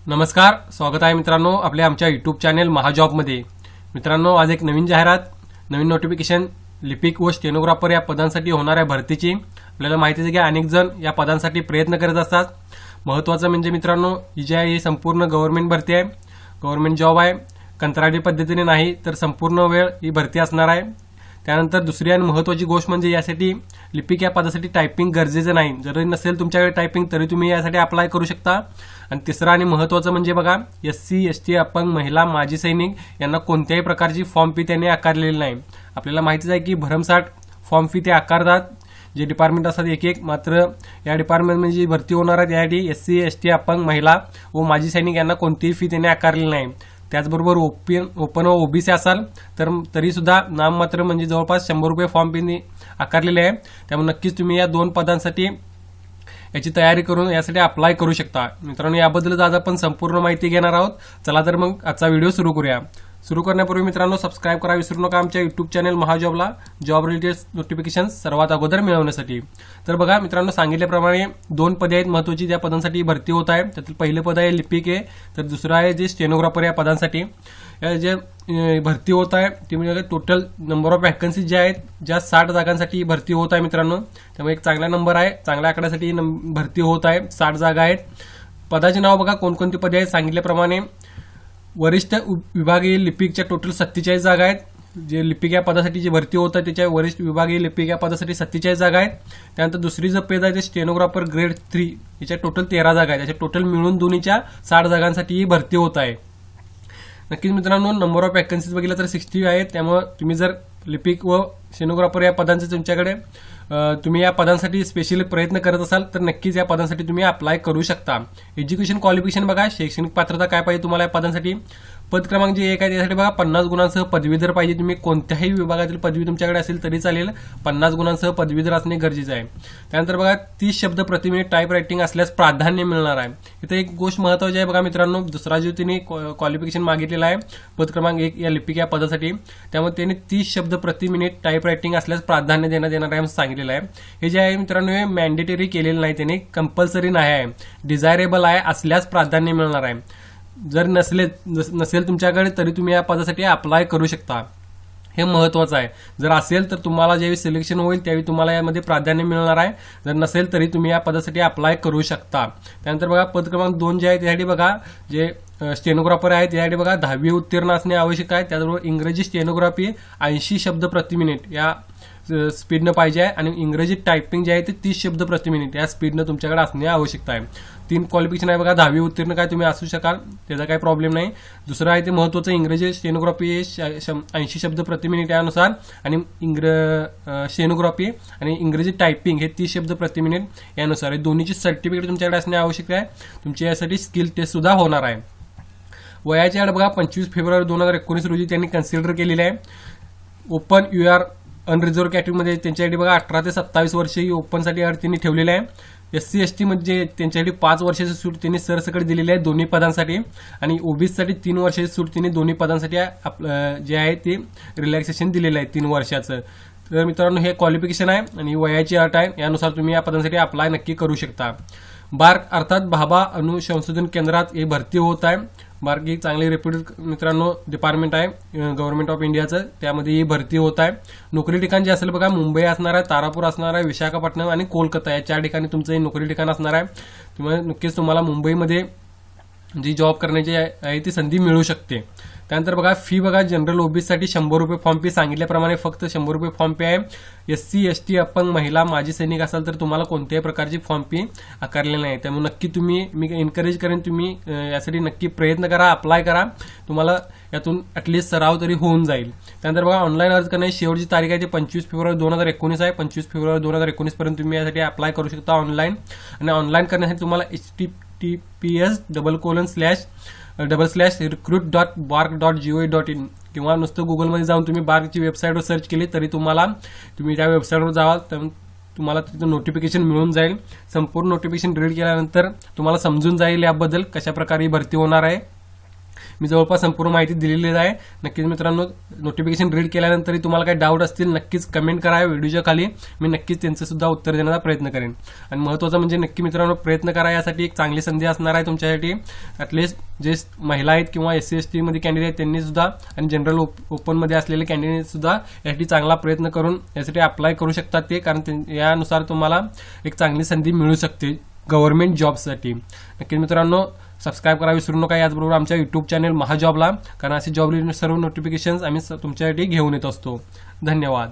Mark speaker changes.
Speaker 1: नमस्कार, स्वागत आहे मित्रांनो आपल्या आमच्या यूट्यूब चॅनल महाजॉबमध्ये। मित्रांनो, आज एक नवीन जाहिरात, नवीन नोटिफिकेशन लिपिक व स्टेनोग्राफर या पदांसाठी होणाऱ्या भरतीची। आपल्याला माहिती आहे की अनेक जण या पदांसाठी प्रयत्न करत असतात। महत्त्वाचं म्हणजे मित्रांनो, ही जी आहे ही संपूर्ण गव्हर्नमेंट भरती आहे, गव्हर्नमेंट जॉब आहे, कंत्राटी पद्धतीने नाही तर संपूर्ण वेळ ही भरती असणार आहे। त्यानंतर दुसरी आणि महत्त्वाची गोष्ट म्हणजे यासाठी लिपिक या पदासाठी टायपिंग गरजेचं नाही। जरी नसेल तुमच्याकडे टायपिंग तरी तुम्ही यासाठी अप्लाय करू शकता। आणि तिसरं आणि महत्त्वाचं म्हणजे बघा, SC ST अपंग महिला माजी सैनिक यांना कोणत्याही प्रकारची फॉर्म फी त्यांनी आकारलेली नाही। आपल्याला माहितीच आहे की भरमसाठ फॉर्म फी ते आकारतात जे डिपार्टमेंट असतात एक एक। मात्र या डिपार्टमेंटमध्ये जी भरती होणार आहे त्यासाठी SC ST अपंग महिला व माजी सैनिक यांना कोणतीही फी त्यांनी आकारलेली नाही। त्याचबरोबर ओपन व OBC असाल तर तरी सुद्धा नाममात्र म्हणजे जवळपास 100 रुपये फॉर्म फी आकारलेले आहे। त्यामुळे नक्कीच तुम्ही या दोन पदांसाठी याची तयारी करून यासाठी अप्लाय करू शकता। मित्रांनो, याबद्दल आज आपण संपूर्ण माहिती घेणार आहोत। चला तर मग आजचा व्हिडिओ सुरू करूया। सुरू करण्यापूर्वी मित्रांनो, सबस्क्राईब करा विसरू नका आमच्या यूट्यूब चॅनल महाजॉबला, जॉब रिलेटेड नोटिफिकेशन सर्वात अगोदर मिळवण्यासाठी। तर बघा मित्रांनो, सांगितल्याप्रमाणे दोन पदे आहेत महत्त्वाची ज्या पदांसाठी भरती होत आहे। त्यातील पहिले पद आहे लिपिक आहे, तर दुसरं आहे जे स्टेनोग्राफर या पदांसाठी जे भरती होत आहे ती म्हणजे टोटल नंबर ऑफ वॅकन्सी ज्या आहेत ज्या 60 जागांसाठी भरती होत आहे मित्रांनो। त्यामुळे एक चांगला नंबर आहे, चांगल्या आकड्यासाठी भरती होत आहे। 60 जागा आहेत। पदाचे नाव बघा कोणकोणती पदे आहेत सांगितल्याप्रमाणे। वरिष्ठ विभागीय लिपिकच्या टोटल 47 जागा आहेत। जे लिपिक या पदासाठी जी भरती होत आहे त्याच्या वरिष्ठ विभागीय लिपिक या पदासाठी 47 जागा आहेत। त्यानंतर दुसरी जो पद आहे ते स्टेनोग्राफर ग्रेड 3 याच्या टोटल 13 जागा आहेत। याच्या टोटल मिळून दोन्हीच्या 60 जागांसाठी ही भरती होत आहे। नक्कीच मित्रांनो, नंबर ऑफ वॅकन्सीज बघितलं तर 60 आहेत। त्यामुळे तुम्ही जर लिपिक व स्टेनोग्राफर या पदांचे तुमच्याकडे तुम्ही या पदांसाठी स्पेशली प्रयत्न करत असाल तर नक्कीच या पदांसाठी तुम्ही अप्लाय करू शकता। एज्युकेशन क्वालिफिकेशन बघा, शैक्षणिक पात्रता काय पाहिजे तुम्हाला या पदांसाठी। पद क्रमांक जे 1 आहे त्यासाठी बघा 50 गुणांसह पदवीधर पाहिजे। तुम्ही कोणत्याही विभागातील पदवी तुमच्याकडे असेल तरी चालेल, 50 गुणांसह पदवीधर असणे गरजेचे आहे। त्यानंतर बघा 30 शब्द प्रति मिनिट टाईप रायटिंग असल्यास प्राधान्य मिळणार आहे। इथे एक गोष्ट महत्त्वाची आहे बघा मित्रांनो, दुसरा जो त्यांनी क्वालिफिकेशन मागितलेला आहे पद क्रमांक 1 या लिपिक या पदासाठी, त्यामुळे त्यांनी 30 शब्द प्रति मिनिट टाईप रायटिंग असल्यास प्राधान्य देण्यात येणार आहे सांगितलेलं आहे। हे जे आहे मित्रांनो हे मॅन्डेटरी केलेलं नाही, त्यांनी कंपल्सरी नाही आहे, डिझायरेबल आहे असल्यास प्राधान्य मिळणार आहे। जर नसेल तुमच्याकडे तरी तुम्ही या पदासाठी अप्लाय करू शकता, हे महत्त्वाचं आहे। जर असेल तर तुम्हाला ज्यावेळी सिलेक्शन होईल त्यावेळी तुम्हाला यामध्ये प्राधान्य मिळणार आहे, जर नसेल तरी तुम्ही या पदासाठी अप्लाय करू शकता। त्यानंतर बघा पद क्रमांक 2 जे आहे त्यासाठी बघा जे स्टेनोग्राफर आहे त्यासाठी बघा 10वी उत्तीर्ण असणे आवश्यक आहे। त्याचबरोबर इंग्रजी स्टेनोग्राफी 80 शब्द प्रति मिनिट या स्पीडनं पाहिजे आहे आणि इंग्रजी टायपिंग जे आहे ते 30 शब्द प्रति मिनिट या स्पीडनं तुमच्याकडे असणे आवश्यक आहे। 3 क्वालिफिकेशन आहे बघा, 10वी उत्तीर्ण काय तुम्ही असू शकाल, त्याचा काही प्रॉब्लेम नाही। दुसरं आहे ते महत्त्वाचं इंग्रजी स्टेनोग्राफी 80 शब्द प्रति मिनिट यानुसार आणि स्टेनोग्राफी आणि इंग्रजी टायपिंग हे 30 शब्द प्रति मिनिट यानुसार, हे दोन्हीची सर्टिफिकेट तुमच्याकडे असणे आवश्यक आहे। तुमची यासाठी स्किल टेस्ट सुद्धा होणार आहे। वयाची अट बघा 25 फेब्रुवारी 2019 रोजी त्यांनी कन्सिडर केलेली आहे। ओपन UR अनरिझर्व कॅटेगरीमध्ये त्यांच्यासाठी बघा 18 ते 27 वर्ष ही ओपनसाठी अट त्यांनी ठेवलेली आहे। SC ST म्हणजे त्यांच्यासाठी 5 वर्षाची सूट त्यांनी सरसकट दिलेली आहे दोन्ही पदांसाठी आणि OBC साठी 3 वर्षाची सूट त्यांनी दोन्ही पदांसाठी जे आहे ते रिलॅक्सेशन दिलेलं आहे 3 वर्षाचं। तर मित्रांनो, हे क्वालिफिकेशन आहे आणि वयाची अट आहे, यानुसार तुम्ही या पदांसाठी अप्लाय नक्की करू शकता। बार्क अर्थात भाभा अणुसंशोधन केंद्रात ही भरती होत आहे। बार्क ही चांगली रेप्युटेड मित्रांनो डिपार्टमेंट आहे गव्हर्नमेंट ऑफ इंडियाचं, त्यामध्ये ही भरती होत आहे। नोकरी ठिकाण जे असेल बघा मुंबई असणार आहे, तारापूर असणार आहे, विशाखापट्टणम आणि कोलकाता या 4 ठिकाणी तुमचं हे नोकरी ठिकाण असणार आहे। नक्कीच तुम्हाला मुंबईमध्ये जी जॉब करण्याची आहे ती संधी मिळू शकते। त्यानंतर बघा फी बघा, जनरल OBC साठी 100 रुपये फॉर्म फी सांगितल्याप्रमाणे फक्त 100 रुपये फॉर्म फी आहे। SC ST अपंग महिला माजी सैनिक असाल तर तुम्हाला कोणत्याही प्रकारची फॉर्म फी आकारलेली नाही। त्यामुळे नक्की मी एनकरेज करेन तुम्ही यासाठी नक्की प्रयत्न करा, अप्लाय करा, तुम्हाला यातून ॲटलिस्ट सराव तरी होऊन जाईल। त्यानंतर बघा ऑनलाईन अर्ज करण्याची शेवटची तारीख आहे ती 25 फेब्रुवारी 2019 आहे। 25 फेब्रुवारी 2019 पर्यंत तुम्ही यासाठी अप्लाय करू शकता ऑनलाईन। आणि ऑनलाईन करण्यासाठी तुम्हाला https://recruit.bark.gov.in किंवा नुसतं गुगलमध्ये जाऊन तुम्ही बार्कची वेबसाईटवर सर्च केली तरी तुम्ही त्या वेबसाईटवर जावाल तर तुम्हाला तिथं नोटिफिकेशन मिळून जाईल। संपूर्ण नोटिफिकेशन रीड केल्यानंतर तुम्हाला समजून जाईल याबद्दल कशा प्रकारे भरती होणार आहे। मी जवळपास संपूर्ण माहिती दिलेली आहे. नक्कीच मित्रांनो, नोटिफिकेशन रीड केल्यानंतरही तुम्हाला काही डाऊट असतील नक्कीच कमेंट करा व्हिडिओच्या खाली. मी नक्कीच त्यांचं सुद्धा उत्तर देण्याचा प्रयत्न करेन. आणि महत्त्वाचं म्हणजे नक्की मित्रांनो प्रयत्न करा, यासाठी एक चांगली संधी असणार आहे तुमच्यासाठी. ॲटलिस्ट जे महिला आहेत किंवा SC ST मध्ये कॅन्डिडेट आहेत त्यांनी सुद्धा आणि जनरल ओपनमध्ये असलेले कॅन्डिडेट सुद्धा यासाठी चांगला प्रयत्न करून यासाठी अप्लाय करू शकतात ते, कारण यानुसार तुम्हाला एक चांगली संधी मिळू शकते गव्हर्नमेंट जॉबसाठी. नक्कीच मित्रांनो सबस्क्राईब करा विसरू नका. याचबरोबर आमच्या यूट्यूब चॅनल महाजॉबला, कारण असे जॉब सर्व नोटिफिकेशन्स आम्ही तुमच्यासाठी घेऊन येत असतो. धन्यवाद.